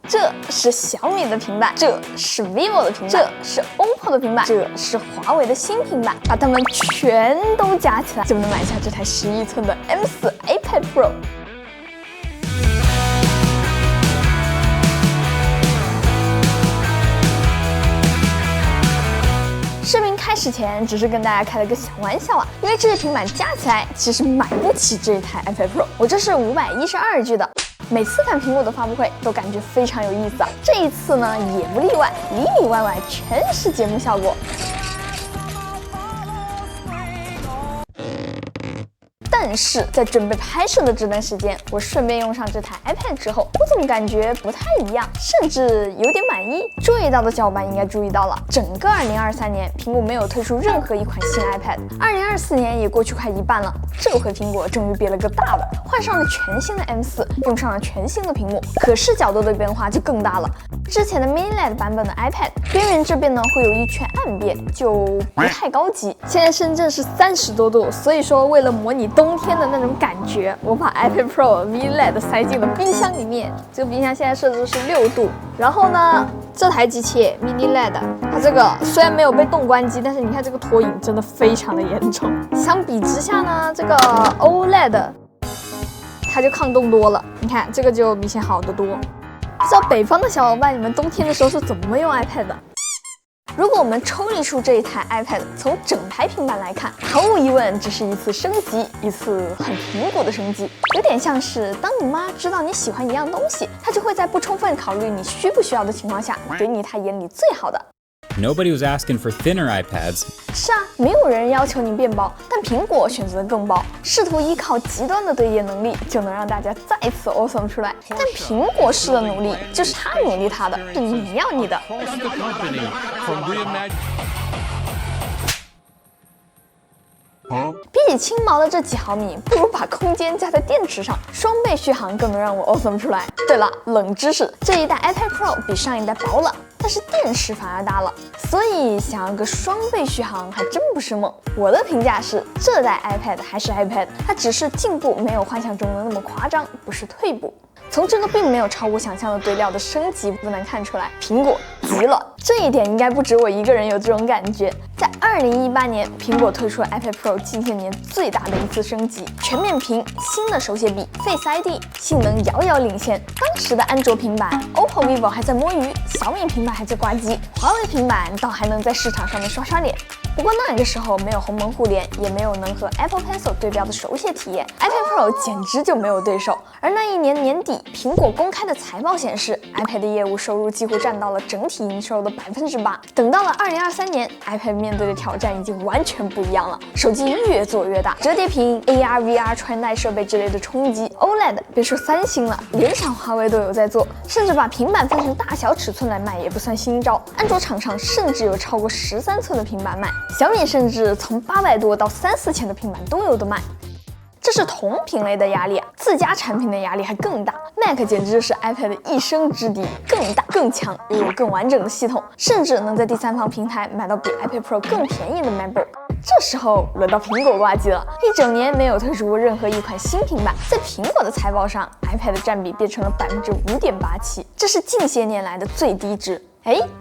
这是小米的平板，这是 vivo 的平板，这是 OPPO 的平板，这是华为的新平板，把它们全都加起来，就能买下这台11寸的 M4 iPad Pro。视频开始前，只是跟大家开了个小玩笑啊，因为这些平板加起来其实买不起这一台 iPad Pro。我这是512G 的。每次看苹果的发布会都感觉非常有意思啊，这一次呢也不例外，里里外外全是节目效果。但是在准备拍摄的这段时间，我顺便用上这台 iPad 之后，我怎么感觉不太一样，甚至有点满意。注意到的小伙伴应该注意到了，整个2023年，苹果没有推出任何一款新 iPad。2024年也过去快一半了，这回苹果终于憋了个大的，换上了全新的 M4，用上了全新的屏幕，可视角度的变化就更大了。之前的 Mini LED 版本的 iPad 边缘这边呢会有一圈暗边，就不太高级。现在深圳是30多度，所以说为了模拟冬天的那种感觉，我把 iPad Pro Mini LED 塞进了冰箱里面。这个冰箱现在设置是6度。然后呢，这台机器 Mini LED 它这个虽然没有被冻关机，但是你看这个拖影真的非常的严重。相比之下呢，这个 OLED 它就抗冻多了，你看这个就明显好得多。不知道北方的小伙伴，你们冬天的时候是怎么用 iPad 的？如果我们抽离出这一台 iPad， 从整台平板来看，毫无疑问，这是一次升级，一次很苹果的升级，有点像是当你妈知道你喜欢一样东西，她就会在不充分考虑你需不需要的情况下，给你她眼里最好的。Nobody was asking for thinner iPads. 是啊，没有人要求你变薄，但苹果选择更薄，试图依靠极端的对页能力，就能让大家再次 awesome 出来。但苹果式的努力，就是他努力他的，是你要你的。比起轻薄的这几毫米，不如把空间加在电池上，双倍续航更能让我 awesome 出来。对了，冷知识，这一代 iPad Pro 比上一代薄了，但是电池反而大了，所以想要个双倍续航还真不是梦。我的评价是，这代 iPad 还是 iPad， 它只是进步，没有幻想中的那么夸张，不是退步。从这个并没有超乎想象的堆料的升级，不难看出来，苹果急了。这一点应该不止我一个人有这种感觉。在2018年，苹果推出了 iPad Pro 近些年最大的一次升级，全面屏、新的手写笔、Face ID， 性能遥遥领先。当时的安卓平板 ，OPPO、vivo 还在摸鱼，小米平板还在挂机，华为平板倒还能在市场上面刷刷脸。不过那个时候没有鸿蒙互联，也没有能和 Apple Pencil 对标的手写体验 ，iPad Pro 简直就没有对手。而那一年年底，苹果公开的财报显示 ，iPad 的业务收入几乎占到了整体营收的8%。等到了2023年 ，iPad 面对的挑战已经完全不一样了，手机越做越大，折叠屏、AR、VR 穿戴设备之类的冲击 ，OLED 别说三星了，联想、华为都有在做，甚至把平板分成大小尺寸来卖也不算新招。安卓厂商甚至有超过13寸的平板卖。小米甚至从800多到3、4千的平板都有的卖，这是同品类的压力啊，自家产品的压力还更大。Mac 简直是 iPad 的一生之敌，更大、更强，又有更完整的系统，甚至能在第三方平台买到比 iPad Pro 更便宜的 MacBook。这时候轮到苹果挂机了，一整年没有推出过任何一款新平板，在苹果的财报上 ，iPad 的占比变成了5.87%，这是近些年来的最低值。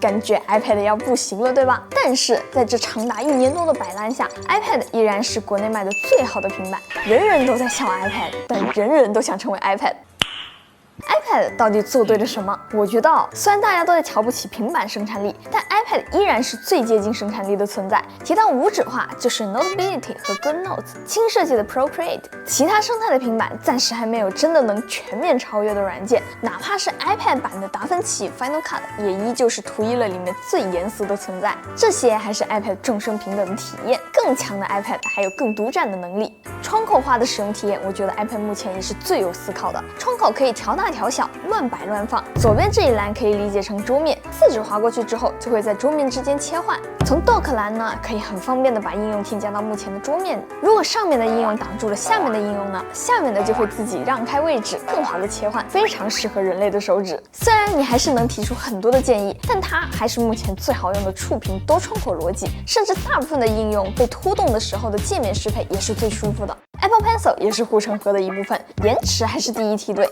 感觉 iPad 要不行了，对吧？但是在这长达1年多的摆烂下 ，iPad 依然是国内卖的最好的平板，人人都在笑 iPad， 但人人都想成为 iPad。iPad 到底做对了什么？我觉得虽然大家都在瞧不起平板生产力，但 iPad 依然是最接近生产力的存在。提到无纸化，就是 Notability 和 GoodNotes 轻设计的 Procreate， 其他生态的平板暂时还没有真的能全面超越的软件，哪怕是 iPad 版的达芬奇 Final Cut， 也依旧是图一乐里面最严肃的存在。这些还是 iPad 众生平等的体验，更强的 iPad 还有更独占的能力。窗口化的使用体验，我觉得 iPad 目前也是最有思考的。窗口可以调大调小，乱摆乱放。左边这一栏可以理解成桌面，4指划过去之后就会在桌面之间切换。从 Dock 栏呢，可以很方便的把应用添加到目前的桌面。如果上面的应用挡住了下面的应用呢，下面的就会自己让开位置，更好的切换，非常适合人类的手指。虽然你还是能提出很多的建议，但它还是目前最好用的触屏多窗口逻辑，甚至大部分的应用被拖动的时候的界面适配也是最舒服的。Apple Pencil 也是护城河的一部分，延迟还是第一梯队。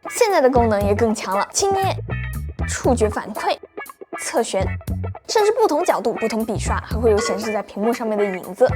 现在的功能也更强了，轻捏、触觉反馈、侧旋，甚至不同角度、不同笔刷还会有显示在屏幕上面的影子。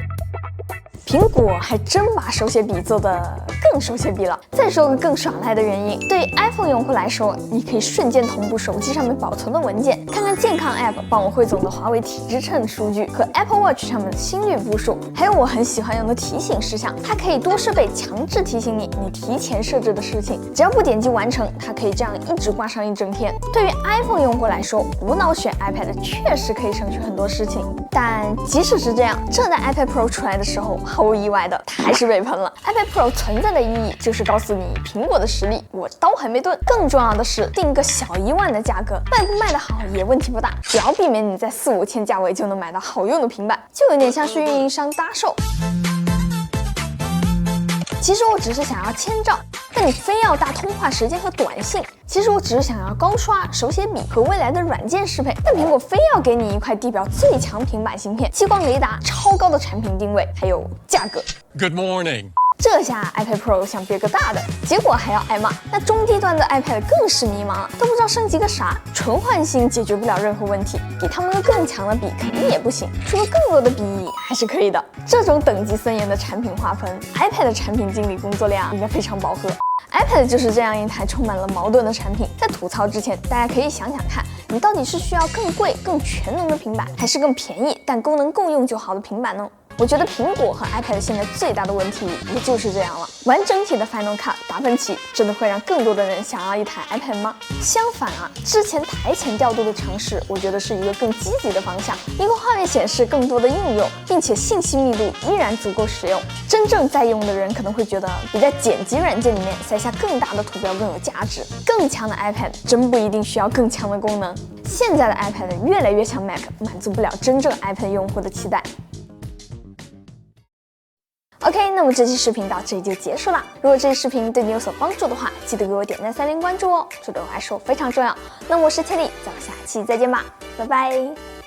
苹果还真把手写笔做得更手写笔了。再说个更耍赖的原因，对于 iPhone 用户来说，你可以瞬间同步手机上面保存的文件，看看健康 App 帮我汇总的华为体脂秤数据和 Apple Watch 上面的心率步数，还有我很喜欢用的提醒事项，它可以多设备强制提醒你提前设置的事情，只要不点击完成，它可以这样一直挂上一整天。对于 iPhone 用户来说，无脑选 iPad 确实可以省去很多事情，但即使是这样，这代 iPad Pro 出来的时候，毫无意外的，它还是被喷了。iPad Pro 存在的意义就是告诉你苹果的实力，我刀还没钝。更重要的是，定个小1万的价格，卖不卖得好也问题不大，只要避免你在4、5千价位就能买到好用的平板，就有点像是运营商搭售。其实我只是想要千兆，但你非要大通话时间和短信。其实我只是想要高刷、手写笔和未来的软件适配，但苹果非要给你一块地表最强平板芯片、激光雷达、超高的产品定位，还有价格。Good morning。这下 iPad Pro 想别个大的，结果还要挨骂。那中低端的 iPad 更是迷茫了，都不知道升级个啥。纯换新解决不了任何问题，给他们个更强的笔肯定也不行，出个更弱的笔还是可以的。这种等级森严的产品划分 ，iPad 的产品经理工作量应该非常饱和。iPad 就是这样一台充满了矛盾的产品。在吐槽之前，大家可以想想看，你到底是需要更贵、更全能的平板，还是更便宜但功能够用就好的平板呢？我觉得苹果和 iPad 现在最大的问题也就是这样了。玩整体的 Final Cut 达芬奇真的会让更多的人想要一台 iPad 吗？相反啊，之前台前调度的尝试，我觉得是一个更积极的方向，一个画面显示更多的应用，并且信息密度依然足够实用。真正在用的人可能会觉得，比在剪辑软件里面塞下更大的图标更有价值。更强的 iPad 真不一定需要更强的功能。现在的 iPad 越来越像 Mac， 满足不了真正 iPad 用户的期待。OK， 那么这期视频到这里就结束了。如果这期视频对你有所帮助的话，记得给我点赞、3连关注哦，这对我来说非常重要。那么我是千里，咱们下期再见吧，拜拜。